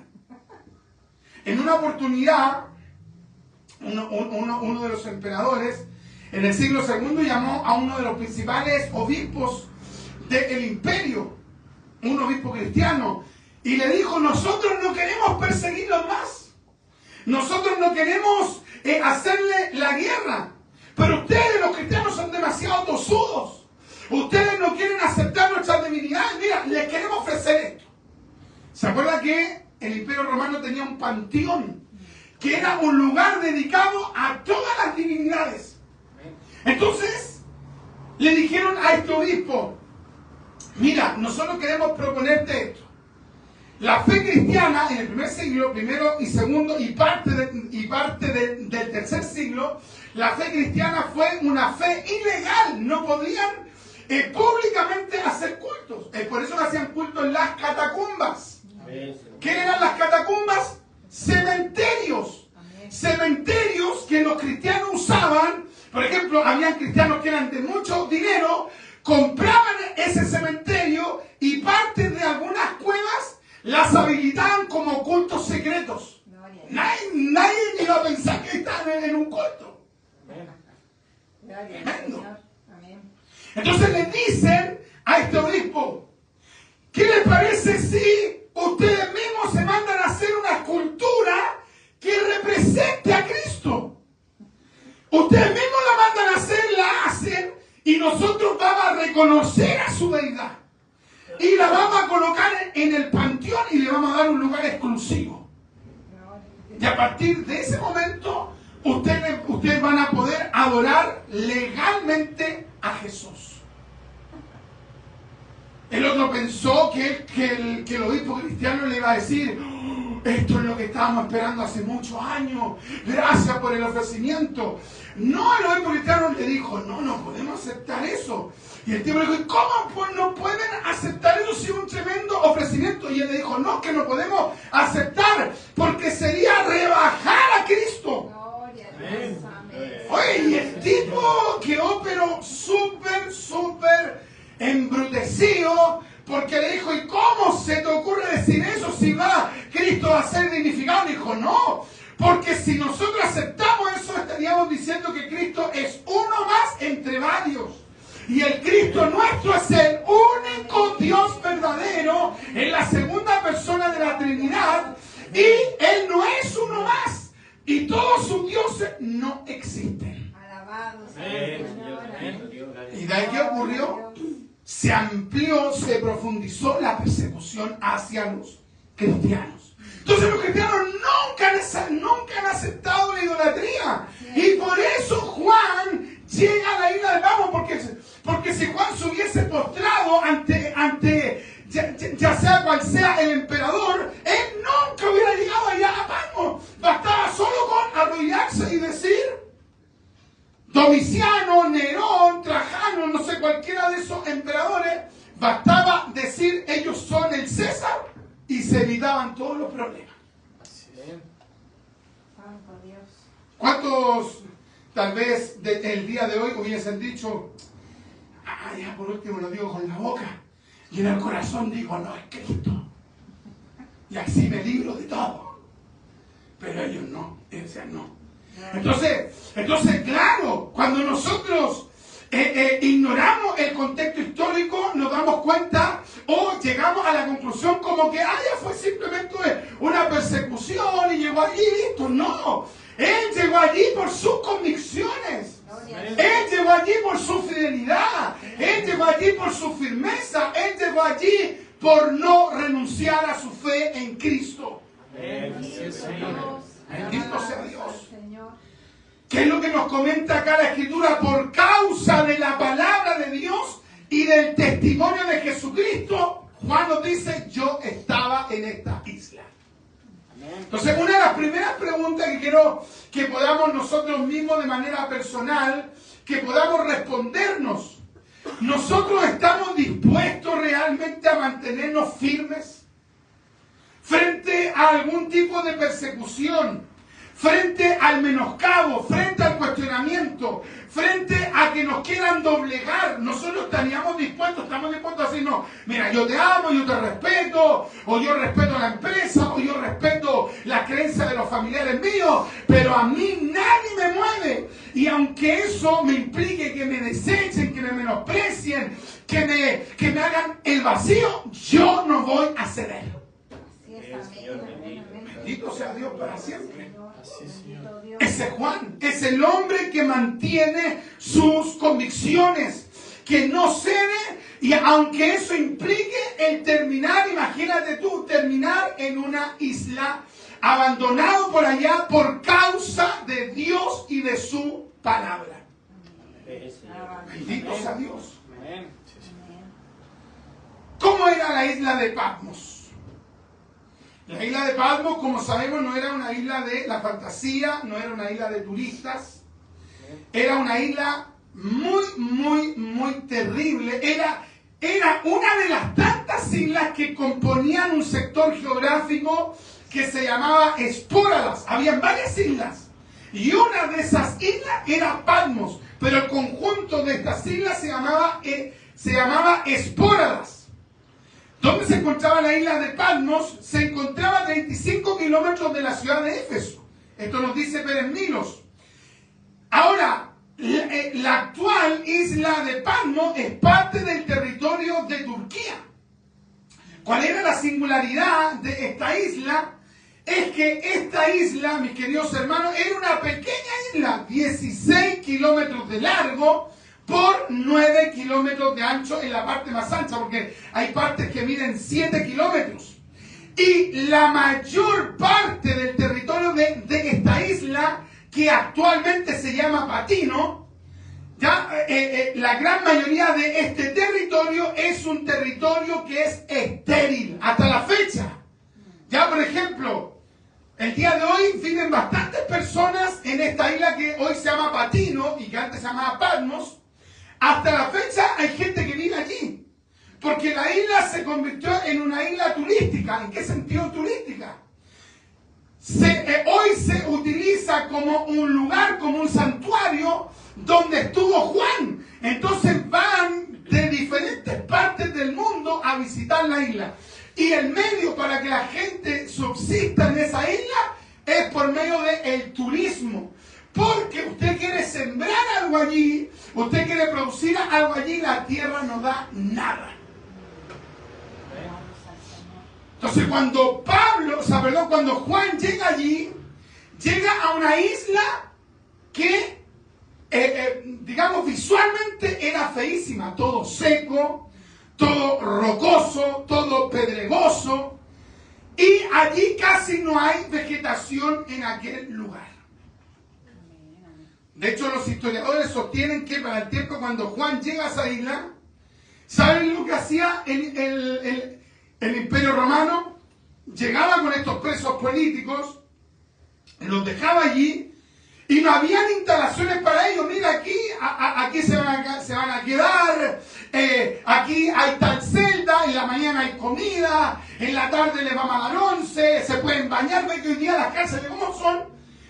En una oportunidad, uno de los emperadores, en el siglo II, llamó a uno de los principales obispos del imperio, un obispo cristiano, y le dijo, nosotros no queremos perseguirlos más. Nosotros no queremos hacerle la guerra. Pero ustedes, los cristianos, son demasiado tosudos. Ustedes no quieren aceptar nuestras debilidades. Mira, les queremos ofrecer esto. ¿Se acuerda que el Imperio Romano tenía un panteón? Que era un lugar dedicado a todas las divinidades. Entonces, le dijeron a este obispo, mira, nosotros queremos proponerte esto. La fe cristiana en el primer siglo, primero y segundo, y parte del tercer siglo, la fe cristiana fue una fe ilegal. No podían públicamente hacer cultos. Por eso hacían cultos en las catacumbas. ¿Qué eran las catacumbas? Cementerios. Cementerios que los cristianos usaban. Por ejemplo, habían cristianos que eran de mucho dinero, compraban ese cementerio y parte de algunas cuevas las habilitaban como cultos secretos. Nadie iba a pensar que estaban en un culto. Tremendo. Entonces le dicen a este obispo, ¿qué les parece si ustedes mismos se mandan a hacer una escultura que represente a Cristo? Ustedes mismos la mandan a hacer, la hacen, y nosotros vamos a reconocer a su deidad. Y la vamos a colocar en el panteón y le vamos a dar un lugar exclusivo. Y a partir de ese momento, ustedes van a poder adorar legalmente a Jesús. El otro pensó que el obispo cristiano le iba a decir, esto es lo que estábamos esperando hace muchos años, gracias por el ofrecimiento. No, el obispo cristiano le dijo, no podemos aceptar eso. Y el tipo le dijo, ¿y cómo no pueden aceptar eso si es un tremendo ofrecimiento? Y él le dijo, no, que no podemos aceptar, porque sería rebajar a Cristo. Gloria a Dios. Amén. Oye, y el tipo quedó pero súper embrutecido, porque le dijo, ¿y cómo se te ocurre decir eso si Cristo va a ser dignificado? Le dijo, no, porque si nosotros aceptamos eso, estaríamos diciendo que Cristo es uno más entre varios. Y el Cristo nuestro es el único Dios verdadero, en la segunda persona de la Trinidad, y Él no es uno más. Y todos sus dioses no existen. Alabado sea el Señor. ¿Y de ahí qué ocurrió? Se amplió, se profundizó la persecución hacia los cristianos. Entonces los cristianos nunca han aceptado la idolatría. Y por eso Juan llega a la isla de Patmos, porque si Juan se hubiese postrado ante ya sea cual sea el emperador, él nunca hubiera llegado allá a Patmos. Bastaba solo con arrodillarse y decir, Domiciano, Nerón, Trajano, no sé, cualquiera de esos emperadores, bastaba decir ellos son el César y se evitaban todos los problemas. Santo Dios. ¿Cuántos tal vez el día de hoy hubiesen dicho, ya por último lo digo con la boca y en el corazón digo, no, es Cristo? Y así me libro de todo. Pero ellos no, ellos decían no. Entonces, claro, cuando nosotros ignoramos el contexto histórico, nos damos cuenta o llegamos a la conclusión como que ya fue simplemente una persecución y llegó allí y listo. No, Él llegó allí por sus convicciones. Él llegó allí por su fidelidad. Él llegó allí por su firmeza. Él llegó allí por no renunciar a su fe en Cristo. Bendito sea Dios. ¿Qué es lo que nos comenta acá la Escritura? Por causa de la palabra de Dios y del testimonio de Jesucristo, Juan nos dice, yo estaba en esta isla. Entonces, una de las primeras preguntas que quiero que podamos nosotros mismos de manera personal, que podamos respondernos, ¿nosotros estamos dispuestos realmente a mantenernos firmes frente a algún tipo de persecución? Frente al menoscabo, frente al cuestionamiento, frente a que nos quieran doblegar, nosotros estamos dispuestos a decir, no, mira, yo te amo, yo te respeto, o yo respeto la empresa, o yo respeto la creencia de los familiares míos, pero a mí nadie me mueve. Y aunque eso me implique que me desechen, que me menosprecien, que me hagan el vacío, yo no voy a ceder. Bendito sea Dios para siempre. Ese Juan es el hombre que mantiene sus convicciones, que no cede, y aunque eso implique el terminar, imagínate tú, terminar en una isla, abandonado por allá por causa de Dios y de su palabra. Bendito sea Dios. ¿Cómo era la isla de Patmos? La isla de Patmos, como sabemos, no era una isla de la fantasía, no era una isla de turistas. Era una isla muy terrible. Era una de las tantas islas que componían un sector geográfico que se llamaba Espóradas. Habían varias islas. Y una de esas islas era Patmos. Pero el conjunto de estas islas se llamaba Espóradas. ¿Dónde se encontraba la isla de Patmos? Se encontraba a 35 kilómetros de la ciudad de Éfeso. Esto nos dice Pérez Milos. Ahora, la actual isla de Patmos es parte del territorio de Turquía. ¿Cuál era la singularidad de esta isla? Es que esta isla, mis queridos hermanos, era una pequeña isla, 16 kilómetros de largo, por 9 kilómetros de ancho en la parte más ancha, porque hay partes que miden 7 kilómetros. Y la mayor parte del territorio de esta isla, que actualmente se llama Patino, la gran mayoría de este territorio es un territorio que es estéril hasta la fecha. Ya, por ejemplo, El día de hoy viven bastantes personas en esta isla que hoy se llama Patino y que antes se llamaba Patmos. Hasta la fecha hay gente que vive allí. Porque la isla se convirtió en una isla turística. ¿En qué sentido turística? Hoy se utiliza como un lugar, como un santuario donde estuvo Juan. Entonces van de diferentes partes del mundo a visitar la isla. Y el medio para que la gente subsista en esa isla es por medio del turismo. Porque usted quiere sembrar algo allí, usted quiere producir algo allí, la tierra no da nada. Entonces cuando cuando Juan llega allí, llega a una isla que, digamos, visualmente era feísima, todo seco, todo rocoso, todo pedregoso, y allí casi no hay vegetación en aquel lugar. De hecho, los historiadores sostienen que para el tiempo cuando Juan llega a esa isla, ¿saben lo que hacía el Imperio Romano? Llegaba con estos presos políticos, los dejaba allí, y no habían instalaciones para ellos. Mira, aquí se van a quedar, aquí hay tal celda, en la mañana hay comida, en la tarde les vamos a dar 11, se pueden bañar. Ve que hoy día las cárceles, ¿cómo son?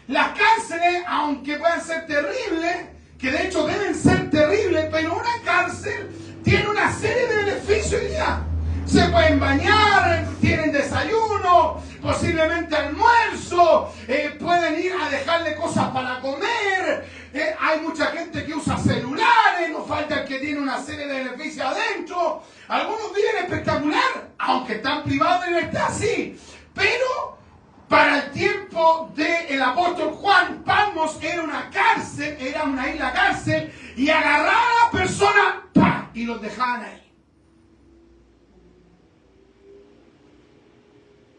Las cárceles, aunque puedan ser terribles, que de hecho deben ser terribles, pero una cárcel tiene una serie de beneficios hoy día. Se pueden bañar, tienen desayuno, posiblemente almuerzo, pueden ir a dejarle cosas para comer, hay mucha gente que usa celulares, no falta el que tiene una serie de beneficios adentro. Algunos viven espectacular, aunque están privados de libertad, sí, pero para el tiempo del apóstol Juan, Patmos era una cárcel, era una isla cárcel, y agarraban a las personas ¡pah! Y los dejaban ahí.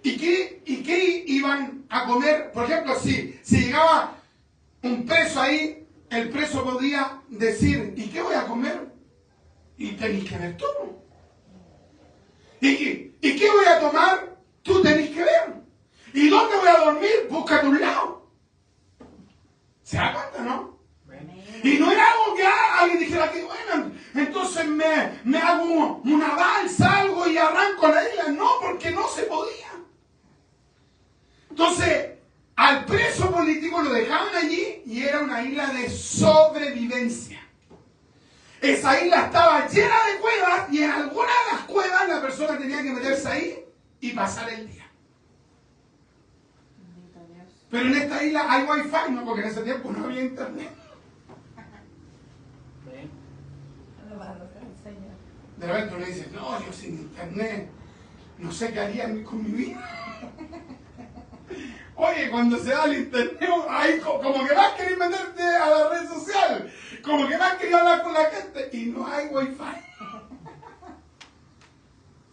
¿Y qué iban a comer? Por ejemplo, si llegaba un preso ahí, el preso podía decir, ¿y qué voy a comer? Y tenéis que ver tú. ¿Y qué voy a tomar? Tú tenés que ver. ¿Y dónde voy a dormir? Búscate un lado. ¿Se da cuenta, no? Y no era algo que alguien dijera que, bueno, entonces me hago una balsa, algo y arranco a la isla. No, porque no se podía. Entonces, al preso político lo dejaban allí y era una isla de sobrevivencia. Esa isla estaba llena de cuevas y en alguna de las cuevas la persona tenía que meterse ahí y pasar el día. Pero en esta isla hay wifi, no, porque en ese tiempo no había internet. De repente uno dice, no, yo sin internet no sé qué haría con mi vida. Oye, cuando se da el internet, ahí como que más querés meterte a la red social, como que más querés hablar con la gente y no hay wifi.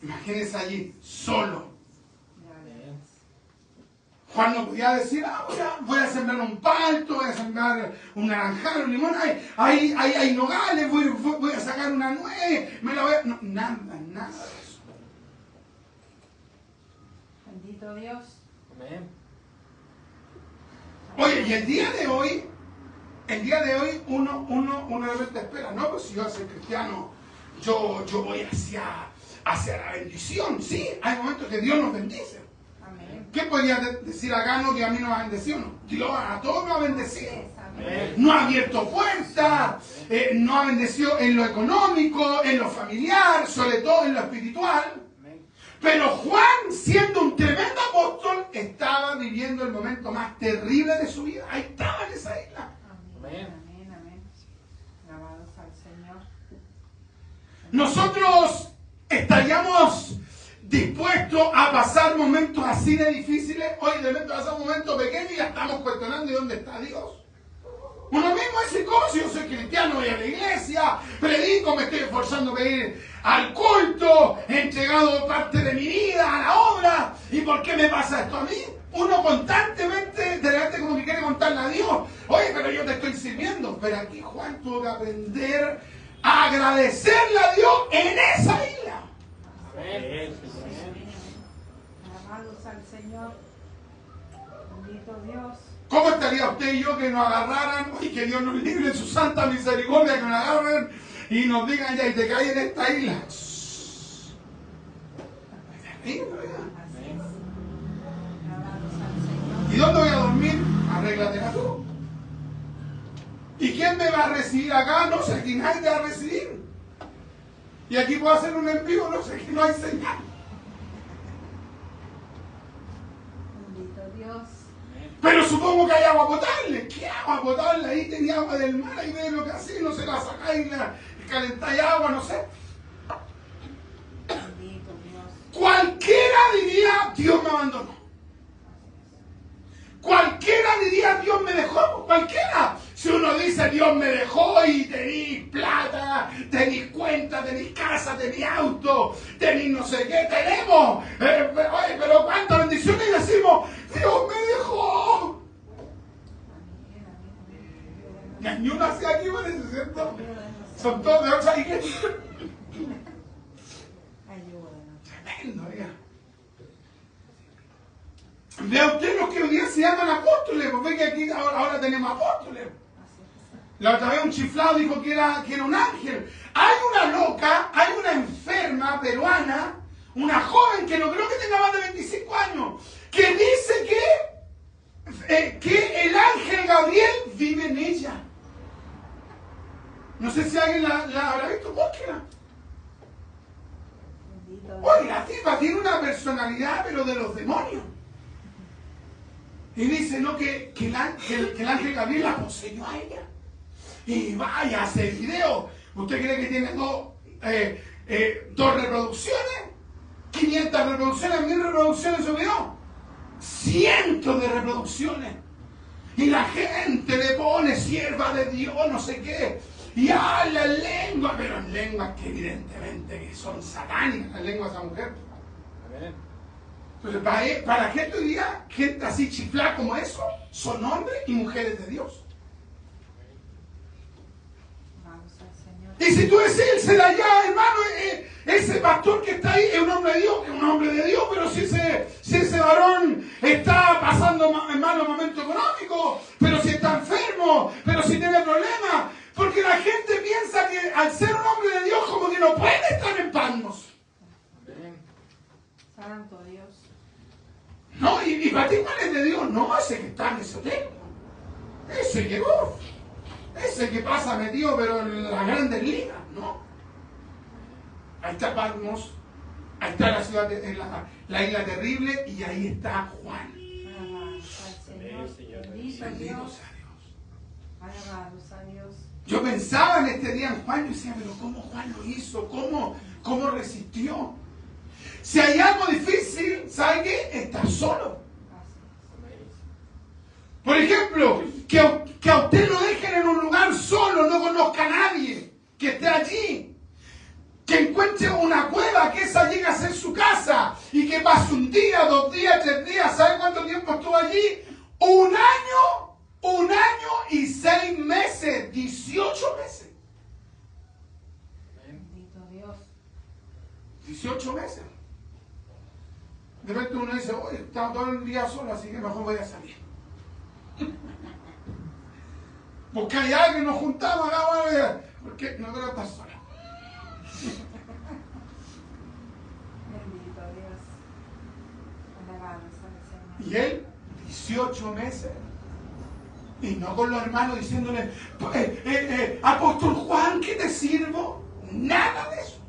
Imagínense allí, solo. Juan no podía decir, voy a sembrar un palto, voy a sembrar un naranjal, un limón, hay nogales, voy a sacar una nuez, me la voy a... No, nada de eso. Bendito Dios. Amén. Oye, y el día de hoy uno de repente espera, no, pues si yo soy cristiano, yo voy hacia la bendición. Sí, hay momentos que Dios nos bendice. Amén. ¿Qué podía decir acá? No, que a mí no me ha bendecido. No. Dios a todos nos ha bendecido. Amén. No ha abierto puertas, no ha bendecido en lo económico, en lo familiar, sobre todo en lo espiritual. Pero Juan, siendo un tremendo apóstol, estaba viviendo el momento más terrible de su vida. Ahí estaba en esa isla. Amén. Amén. Amén. Alabados al Señor. Nosotros estaríamos dispuestos a pasar momentos así de difíciles. Hoy de repente pasamos momentos pequeños y ya estamos cuestionando ¿de dónde está Dios? Uno mismo dice, ¿cómo si yo soy cristiano, voy a la iglesia, predico, me estoy esforzando para ir al culto, he entregado parte de mi vida a la obra, ¿y por qué me pasa esto a mí? Uno constantemente, de repente como que quiere contarle a Dios, oye, pero yo te estoy sirviendo. Pero aquí Juan tuvo que aprender a agradecerle a Dios en esa isla. Alabados al Señor. Bendito Dios. ¿Cómo estaría usted y yo que nos agarraran y que Dios nos libre en su santa misericordia, que nos agarren y nos digan ya y te caes en esta isla? Es terrible, ¿verdad? Así es. Alabados al Señor. ¿Y dónde voy a dormir? Arréglatela tú. ¿Y quién me va a recibir acá? No sé, aquí nadie te va a recibir. Y aquí puedo hacer un envío, no sé, que no hay señal. Bendito Dios. Pero supongo que hay agua potable. ¿Qué agua potable? Ahí tenía agua del mar, ahí ve lo que así, no se la sacáis, calentáis agua, no sé. Bendito Dios. Cualquiera diría, Dios me abandonó. Cualquiera diría, Dios me dejó. Cualquiera. Si uno dice, Dios me dejó y tenéis plata, tenéis cuenta, tenéis casa, tenéis auto, tenéis no sé qué, tenemos. Oye, pero cuántas bendiciones y decimos, Dios me dejó. Amén, amén. Ni uno hacia aquí, parece, ¿cierto? Son todos de otra iglesia. Ayúdanos. Tremendo, oiga. Vea usted los que hoy día se llaman apóstoles, pues ve que aquí ahora tenemos apóstoles. La otra vez un chiflado dijo que era un ángel. Hay una loca, hay una enferma peruana, una joven que no creo que tenga más de 25 años, que dice que el ángel Gabriel vive en ella. No sé si alguien la habrá visto, búsquela. Bendito Dios. Oye, la tipa tiene una personalidad, pero de los demonios. Y dice, no, que el ángel Gabriel la poseyó a ella. Y vaya a hacer video. ¿Usted cree que tiene dos reproducciones? 500 reproducciones, 1000 reproducciones en su video. Cientos de reproducciones. Y la gente le pone sierva de Dios, no sé qué. Y habla en lengua, pero en lenguas que evidentemente que son satánicas, las lenguas de esa mujer. Entonces, para la gente hoy día, gente así chiflada como eso, son hombres y mujeres de Dios. Vamos al Señor. Y si tú decís, se la llama, hermano, ese pastor que está ahí es un hombre de Dios, es un hombre de Dios, pero si ese varón está pasando malos momentos económicos, pero si está enfermo, pero si tiene problemas, porque la gente piensa que al ser un hombre de Dios como que no puede estar en palmos. Santo Dios. No, y para ti cuál es de Dios, no ese que está en ese hotel, ese que ese que pasa metido pero en las grandes ligas, ¿no? Ahí está Patmos, ahí está la ciudad, la isla terrible, y ahí está Juan. Alabados al Señor. Bendito Bendito Dios. sea Dios. Alabados a Dios. Yo pensaba en este día en Juan y decía, pero ¿cómo Juan lo hizo? ¿Cómo resistió? Si hay algo difícil, ¿sabe qué? Estar solo. Por ejemplo, que a usted lo dejen en un lugar solo, no conozca a nadie, que esté allí, que encuentre una cueva, que esa llegue a ser su casa, y que pase un día, 2 días, 3 días, ¿sabe cuánto tiempo estuvo allí? 1 año y 6 meses, 18 meses. Bendito Dios. 18 meses. De repente uno dice, oye, estaba todo el día solo, así que mejor voy a salir. Porque hay alguien, nos juntamos, porque no quiero estar solo. Bendito Dios. Alabados al Señor. Y él, 18 meses. Y no con los hermanos diciéndole, apóstol Juan, ¿qué te sirvo? Nada de eso.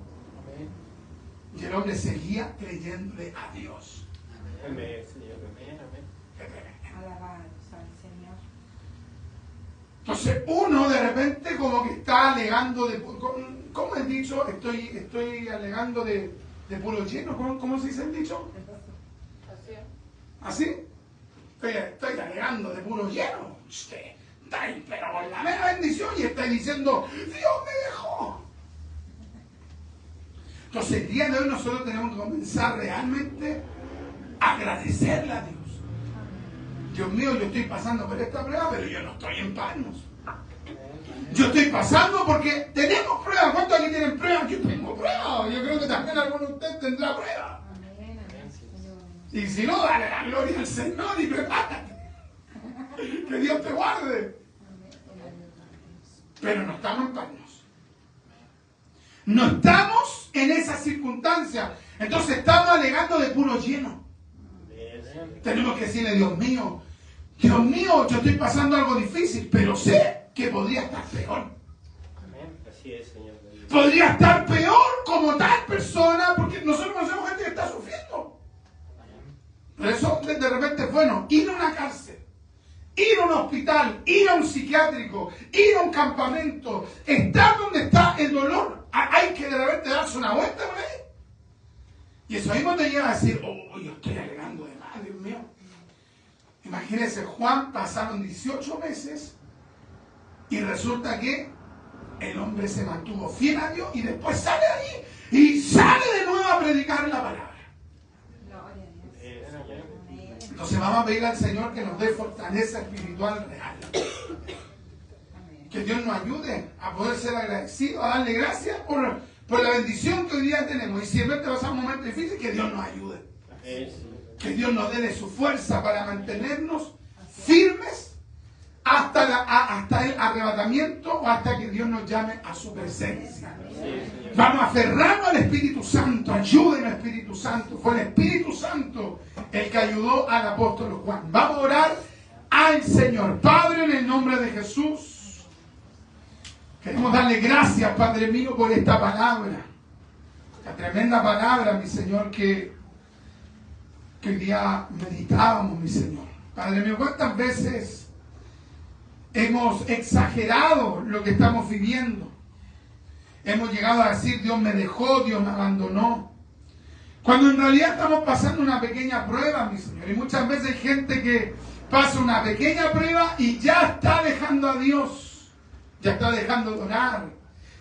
Y el hombre seguía creyéndole a Dios. Amén, Señor. Amén, amén. Alabados al Señor. Entonces uno de repente como que está alegando de... ¿Cómo es dicho? Estoy alegando de puro lleno. ¿Cómo se dice el dicho? ¿Así? Estoy alegando de puro lleno. Usted está ahí, pero con la mera bendición y está diciendo, Dios me dejó. Entonces el día de hoy nosotros tenemos que comenzar realmente a agradecerle a Dios. Dios mío, yo estoy pasando por esta prueba, pero yo no estoy en palmos. Yo estoy pasando porque tenemos pruebas. ¿Cuántos aquí tienen pruebas? Yo tengo pruebas. Yo creo que también alguno de ustedes tendrá pruebas. Amén, amén, Señor. Y si no, dale la gloria al Señor y prepárate. Que Dios te guarde. Pero no estamos en paños. No estamos en esa circunstancia. Entonces estamos alegando de puro lleno. Tenemos que decirle, Dios mío, yo estoy pasando algo difícil, pero sé que podría estar peor. Así es, Señor. Podría estar peor como tal persona, porque nosotros conocemos gente que está sufriendo. Por eso de repente es bueno ir a una cárcel, ir a un hospital, ir a un psiquiátrico, ir a un campamento, estar donde está el dolor. Hay que de repente darse una vuelta por ahí. Y eso mismo te lleva a decir, oh, yo estoy alegando de más, Dios mío. Imagínense, Juan, pasaron 18 meses y resulta que el hombre se mantuvo fiel a Dios y después sale ahí y sale de nuevo a predicar la palabra. Entonces vamos a pedir al Señor que nos dé fortaleza espiritual real. Que Dios nos ayude a poder ser agradecidos, a darle gracias por la bendición que hoy día tenemos. Y si en vez de pasar un momento difícil, que Dios nos ayude. Que Dios nos dé de su fuerza para mantenernos firmes hasta el arrebatamiento o hasta que Dios nos llame a su presencia. Vamos a aferrarnos al Espíritu Santo. Ayúdenos, Espíritu Santo. Fue el Espíritu Santo el que ayudó al apóstol Juan. Vamos a orar al Señor. Padre, en el nombre de Jesús, queremos darle gracias, Padre mío, por esta palabra. La tremenda palabra, mi Señor, que hoy día meditábamos, mi Señor. Padre mío, ¿cuántas veces hemos exagerado lo que estamos viviendo? Hemos llegado a decir, Dios me dejó, Dios me abandonó. Cuando en realidad estamos pasando una pequeña prueba, mi Señor. Y muchas veces hay gente que pasa una pequeña prueba y ya está dejando a Dios. Ya está dejando de orar.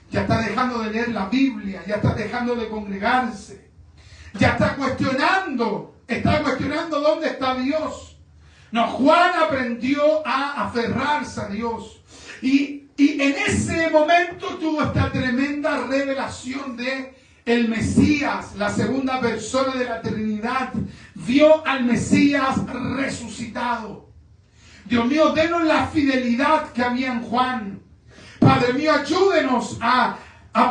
Ya está dejando de leer la Biblia. Ya está dejando de congregarse. Ya está cuestionando dónde está Dios. No, Juan aprendió a aferrarse a Dios. Y en ese momento tuvo esta tremenda revelación de el Mesías, la segunda persona de la Trinidad. Vio al Mesías resucitado. Dios mío, denos la fidelidad que había en Juan. Padre mío, ayúdenos a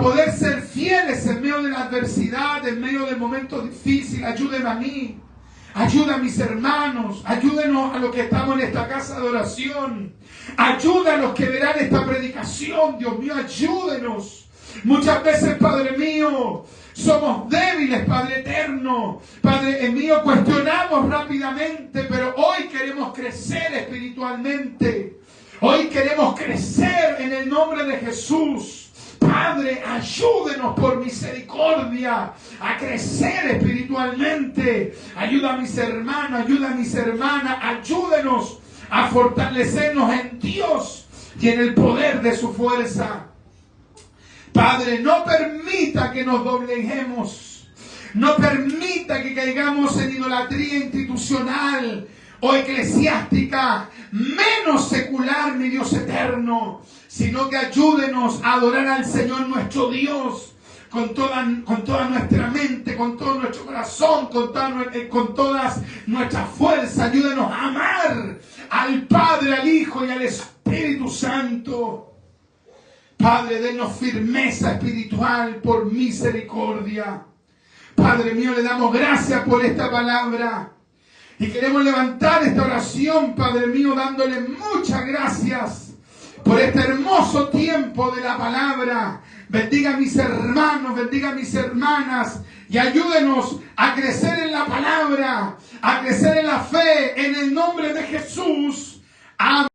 poder ser fieles en medio de la adversidad, en medio del momento difícil. Ayúdenme a mí. Ayuda a mis hermanos, ayúdenos a los que estamos en esta casa de oración, ayuda a los que verán esta predicación, Dios mío, ayúdenos. Muchas veces, Padre mío, somos débiles, Padre eterno, Padre mío, cuestionamos rápidamente, pero hoy queremos crecer espiritualmente, hoy queremos crecer en el nombre de Jesús. Padre, ayúdenos por misericordia a crecer espiritualmente. Ayuda a mis hermanos, ayuda a mis hermanas. Ayúdenos a fortalecernos en Dios y en el poder de su fuerza. Padre, no permita que nos dobleguemos. No permita que caigamos en idolatría institucional o eclesiástica, menos secular, mi Dios eterno, sino que ayúdenos a adorar al Señor nuestro Dios con toda nuestra mente, con todo nuestro corazón, con todas nuestras fuerzas. Ayúdenos a amar al Padre, al Hijo y al Espíritu Santo. Padre, denos firmeza espiritual por misericordia. Padre mío, le damos gracias por esta palabra. Y queremos levantar esta oración, Padre mío, dándole muchas gracias por este hermoso tiempo de la palabra. Bendiga a mis hermanos, bendiga a mis hermanas y ayúdenos a crecer en la palabra, a crecer en la fe, en el nombre de Jesús. Amén.